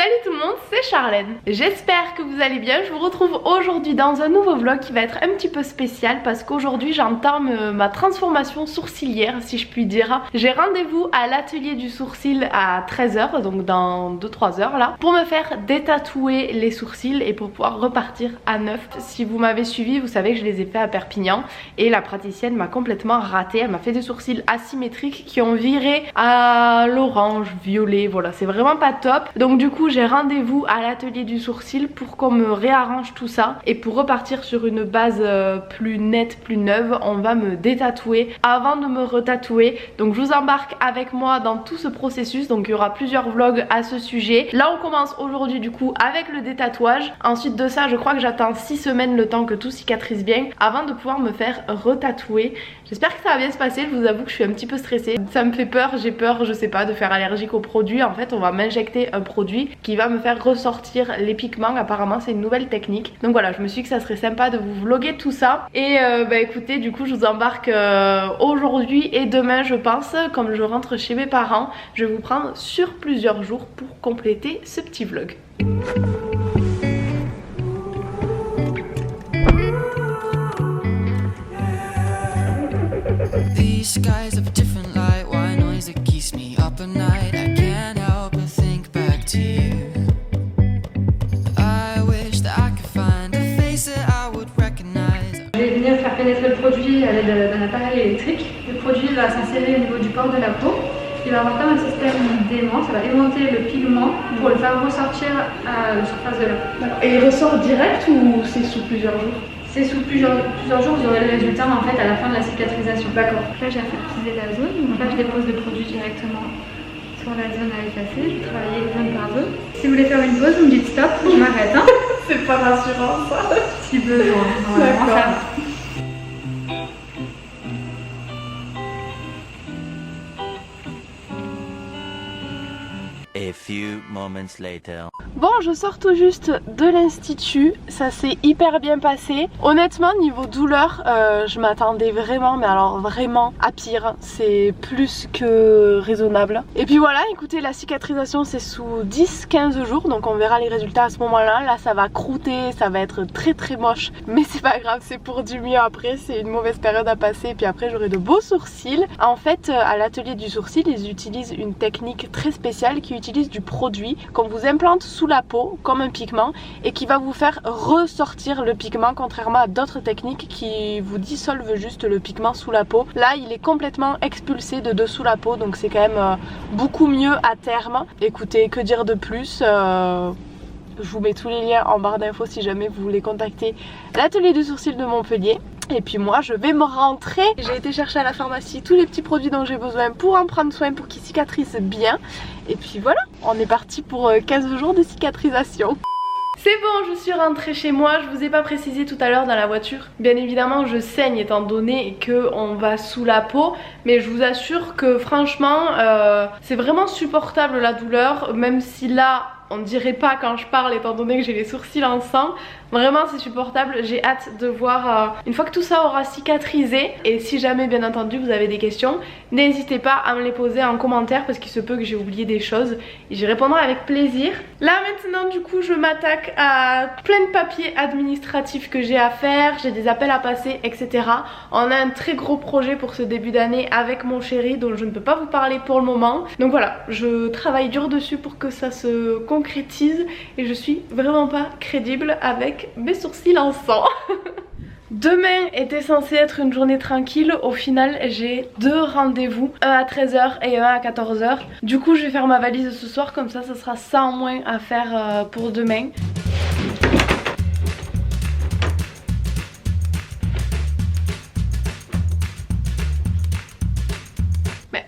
Salut tout le monde, c'est Charlène. J'espère que vous allez bien. Je vous retrouve aujourd'hui dans un nouveau vlog qui va être un petit peu spécial parce qu'aujourd'hui j'entame ma transformation sourcilière, si je puis dire. J'ai rendez-vous à l'atelier du sourcil à 13 h, donc dans 2-3 heures là, pour me faire détatouer les sourcils et pour pouvoir repartir à neuf. Si vous m'avez suivi, vous savez que je les ai fait à Perpignan et la praticienne m'a complètement raté. Elle m'a fait des sourcils asymétriques qui ont viré à l'orange, violet, voilà, c'est vraiment pas top. Donc du coup j'ai rendez-vous à l'atelier du sourcil pour qu'on me réarrange tout ça et pour repartir sur une base plus nette, plus neuve. On va me détatouer avant de me retatouer, donc je vous embarque avec moi dans tout ce processus. Donc il y aura plusieurs vlogs à ce sujet. Là on commence aujourd'hui du coup avec le détatouage. Ensuite de ça je crois que j'attends 6 semaines le temps que tout cicatrise bien avant de pouvoir me faire retatouer. J'espère que ça va bien se passer. Je vous avoue que je suis un petit peu stressée, ça me fait peur, j'ai peur, je sais pas, de faire allergique au produit. En fait on va m'injecter un produit qui va me faire ressortir les pigments. Apparemment c'est une nouvelle technique, donc voilà, je me suis dit que ça serait sympa de vous vlogger tout ça. Et bah écoutez, du coup je vous embarque aujourd'hui et demain je pense. Comme je rentre chez mes parents, je vais vous prendre sur plusieurs jours pour compléter ce petit vlog. These skies of a different light, why noise that keeps me up at night? I can't help but think back to you. I wish that I could find a face that I would recognize. Je vais venir faire pénétrer le produit à l'aide d'un appareil électrique. Le produit va s'insérer au niveau du port de la peau. Il va avoir comme un système d'aimant, ça va aimanter le pigment pour le faire ressortir à la surface de la peau. Et il ressort direct ou c'est sous plusieurs jours? C'est sous plusieurs jours, vous aurez le résultat en fait à la fin de la cicatrisation. D'accord. Là j'ai infuser la zone, donc là je dépose le produit directement sur la zone à effacer. Je vais travailler zone par zone. Si vous voulez faire une pause, vous me dites stop, je m'arrête. Hein. C'est pas rassurant ça. Si besoin, normalement ça va. A few moments later. Bon, je sors tout juste de l'institut, ça s'est hyper bien passé. Honnêtement, niveau douleur, je m'attendais vraiment, mais alors vraiment à pire. C'est plus que raisonnable. Et puis voilà, écoutez, la cicatrisation c'est sous 10-15 jours, donc on verra les résultats à ce moment-là. Là, ça va croûter, ça va être très très moche, mais c'est pas grave, c'est pour du mieux après. C'est une mauvaise période à passer, et puis après j'aurai de beaux sourcils. En fait, à l'atelier du sourcil, ils utilisent une technique très spéciale qui utilise du produit qu'on vous implante sous la peau comme un pigment et qui va vous faire ressortir le pigment, contrairement à d'autres techniques qui vous dissolvent juste le pigment sous la peau. Là il est complètement expulsé de dessous la peau, donc c'est quand même beaucoup mieux à terme. Écoutez, que dire de plus, je vous mets tous les liens en barre d'infos si jamais vous voulez contacter l'atelier du sourcil de Montpellier. Et puis moi je vais me rentrer. J'ai été chercher à la pharmacie tous les petits produits dont j'ai besoin pour en prendre soin, pour qu'ils cicatrisent bien. Et puis voilà, on est parti pour 15 jours de cicatrisation. C'est bon, je suis rentrée chez moi. Je vous ai pas précisé tout à l'heure dans la voiture. Bien évidemment je saigne étant donné qu'on va sous la peau, mais je vous assure que franchement c'est vraiment supportable la douleur. Même si là on dirait pas quand je parle étant donné que j'ai les sourcils en sang. Vraiment c'est supportable, j'ai hâte de voir une fois que tout ça aura cicatrisé. Et si jamais bien entendu vous avez des questions, n'hésitez pas à me les poser en commentaire parce qu'il se peut que j'ai oublié des choses et j'y répondrai avec plaisir. Là maintenant du coup je m'attaque à plein de papiers administratifs que j'ai à faire, j'ai des appels à passer, etc. On a un très gros projet pour ce début d'année avec mon chéri dont je ne peux pas vous parler pour le moment. Donc voilà, je travaille dur dessus pour que ça se concrétise et je suis vraiment pas crédible avec mes sourcils en sang. Demain était censé être une journée tranquille. Au final j'ai 2 rendez-vous, un à 13 h et un à 14 h. Du coup je vais faire ma valise ce soir, comme ça sera ça en moins à faire pour demain.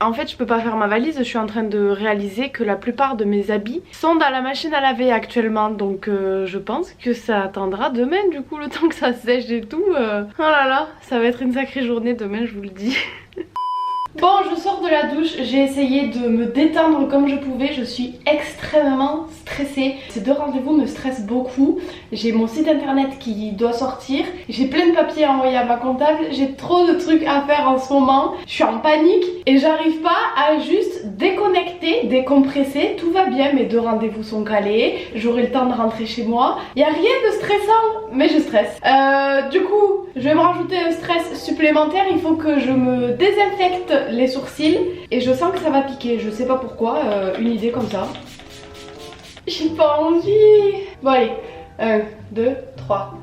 En fait je peux pas faire ma valise, je suis en train de réaliser que la plupart de mes habits sont dans la machine à laver actuellement. Donc je pense que ça attendra demain du coup, le temps que ça sèche et tout. Oh là là, ça va être une sacrée journée demain, je vous le dis. Bon, je sors de la douche, j'ai essayé de me détendre comme je pouvais, je suis extrêmement stressée. Ces 2 rendez-vous me stressent beaucoup. J'ai mon site internet qui doit sortir, j'ai plein de papiers à envoyer à ma comptable, j'ai trop de trucs à faire en ce moment. Je suis en panique et j'arrive pas à juste déconnecter, décompresser. Tout va bien, mes 2 rendez-vous sont calés, j'aurai le temps de rentrer chez moi. Il n'y a rien de stressant, mais je stresse. Du coup, je vais me rajouter un stress supplémentaire, il faut que je me désinfecte les sourcils et je sens que ça va piquer, je sais pas pourquoi, une idée comme ça. J'ai pas envie. Bon allez, 1, 2, 3.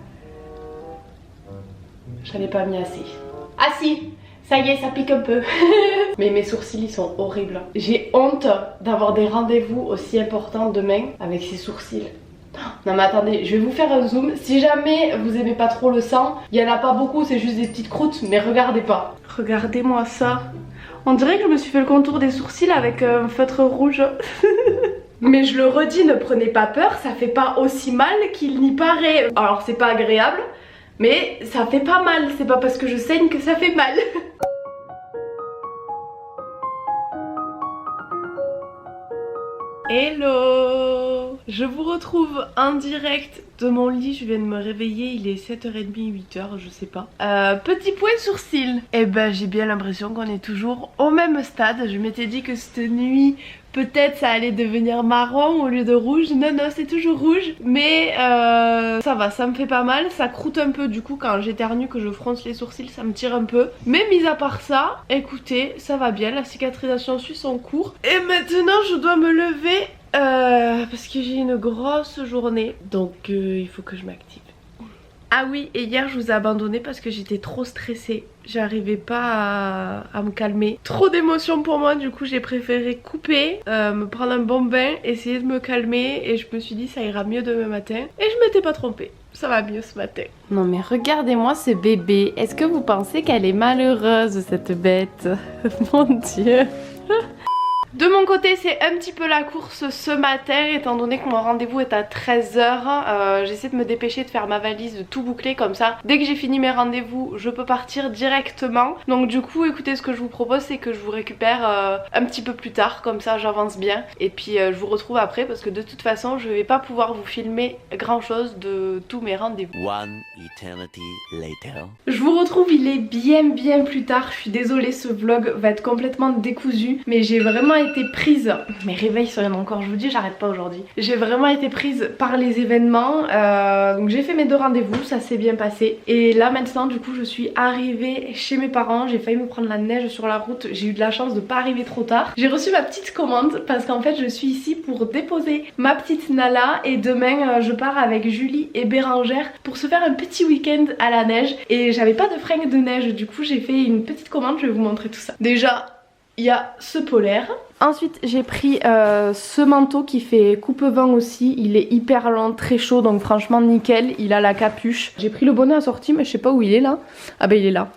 J'en ai pas mis assez. Ah si, ça y est, ça pique un peu. Mais mes sourcils ils sont horribles. J'ai honte d'avoir des rendez-vous aussi importants demain avec ces sourcils. Non mais attendez, je vais vous faire un zoom. Si jamais vous aimez pas trop le sang, il y en a pas beaucoup, c'est juste des petites croûtes, mais regardez pas. Regardez-moi ça. On dirait que je me suis fait le contour des sourcils avec un feutre rouge. Mais je le redis, ne prenez pas peur, ça fait pas aussi mal qu'il n'y paraît. Alors c'est pas agréable, mais ça fait pas mal, c'est pas parce que je saigne que ça fait mal. Hello! Je vous retrouve en direct de mon lit, je viens de me réveiller, il est 7h30, 8h, je sais pas. Petit point sourcil. Eh ben j'ai bien l'impression qu'on est toujours au même stade. Je m'étais dit que cette nuit, peut-être ça allait devenir marron au lieu de rouge. Non, non, c'est toujours rouge. Mais ça va, ça me fait pas mal. Ça croûte un peu du coup quand j'éternue, que je fronce les sourcils, ça me tire un peu. Mais mis à part ça, écoutez, ça va bien. La cicatrisation suit son cours. Et maintenant je dois me lever parce que j'ai une grosse journée. Donc il faut que je m'active. Ah oui, et hier je vous ai abandonné parce que j'étais trop stressée. J'arrivais pas à me calmer. Trop d'émotions pour moi, du coup j'ai préféré couper, me prendre un bon bain, essayer de me calmer. Et je me suis dit ça ira mieux demain matin. Et je m'étais pas trompée, ça va mieux ce matin. Non mais regardez-moi ce bébé. Est-ce que vous pensez qu'elle est malheureuse cette bête? Mon Dieu. De mon côté c'est un petit peu la course ce matin étant donné que mon rendez-vous est à 13h. J'essaie de me dépêcher de faire ma valise, de tout boucler comme ça. Dès que j'ai fini mes rendez-vous je peux partir directement. Donc du coup écoutez, ce que je vous propose c'est que je vous récupère un petit peu plus tard, comme ça j'avance bien. Et puis je vous retrouve après parce que de toute façon je vais pas pouvoir vous filmer grand chose de tous mes rendez-vous. One eternity later. Je vous retrouve, il est bien plus tard. Je suis désolée, ce vlog va être complètement décousu, mais j'ai vraiment été prise, mes réveils sonnent encore, je vous dis j'arrête pas aujourd'hui. J'ai vraiment été prise par les événements, donc j'ai fait mes 2 rendez-vous, ça s'est bien passé. Et là maintenant du coup je suis arrivée chez mes parents, j'ai failli me prendre la neige sur la route, j'ai eu de la chance de pas arriver trop tard. J'ai reçu ma petite commande parce qu'en fait je suis ici pour déposer ma petite Nala et demain je pars avec Julie et Bérangère pour se faire un petit week-end à la neige. Et j'avais pas de fringues de neige, du coup j'ai fait une petite commande, je vais vous montrer tout ça. Déjà il y a ce polaire. Ensuite j'ai pris ce manteau qui fait coupe-vent aussi. Il est hyper long, très chaud, donc franchement nickel. Il a la capuche. J'ai pris le bonnet assorti mais je sais pas où il est là. Ah bah il est là.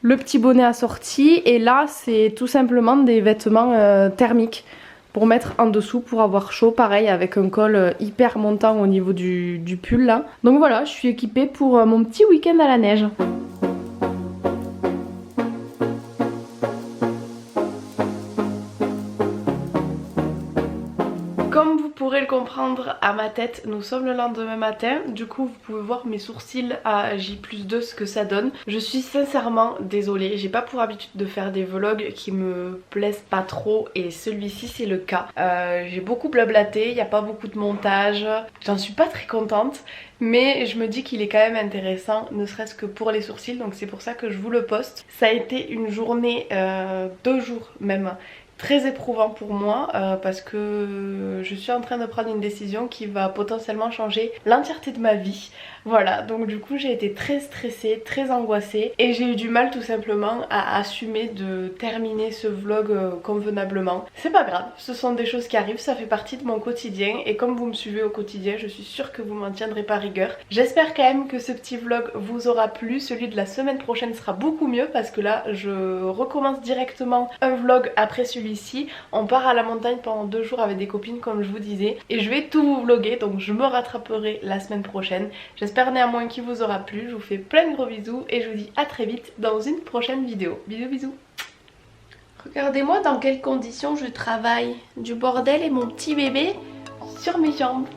Le petit bonnet assorti. Et là c'est tout simplement des vêtements thermiques pour mettre en dessous pour avoir chaud. Pareil avec un col hyper montant au niveau du pull là. Donc voilà, je suis équipée pour mon petit week-end à la neige. Comme vous pourrez le comprendre à ma tête, nous sommes le lendemain matin. Du coup vous pouvez voir mes sourcils à J+2 ce que ça donne. Je suis sincèrement désolée, j'ai pas pour habitude de faire des vlogs qui me plaisent pas trop. Et celui-ci c'est le cas. J'ai beaucoup blablaté, il n'y a pas beaucoup de montage. J'en suis pas très contente. Mais je me dis qu'il est quand même intéressant, ne serait-ce que pour les sourcils. Donc c'est pour ça que je vous le poste. Ça a été une journée, 2 jours même, très éprouvant pour moi parce que je suis en train de prendre une décision qui va potentiellement changer l'entièreté de ma vie. Voilà, donc du coup j'ai été très stressée, très angoissée et j'ai eu du mal tout simplement à assumer de terminer ce vlog convenablement. C'est pas grave, ce sont des choses qui arrivent, ça fait partie de mon quotidien et comme vous me suivez au quotidien, je suis sûre que vous m'en tiendrez pas rigueur. J'espère quand même que ce petit vlog vous aura plu. Celui de la semaine prochaine sera beaucoup mieux parce que là je recommence directement un vlog après celui-ci. On part à la montagne pendant 2 jours avec des copines comme je vous disais et je vais tout vous vlogger, donc je me rattraperai la semaine prochaine. J'espère néanmoins qu'il vous aura plu, je vous fais plein de gros bisous et je vous dis à très vite dans une prochaine vidéo. Bisous bisous. Regardez-moi dans quelles conditions je travaille. Du bordel et mon petit bébé sur mes jambes.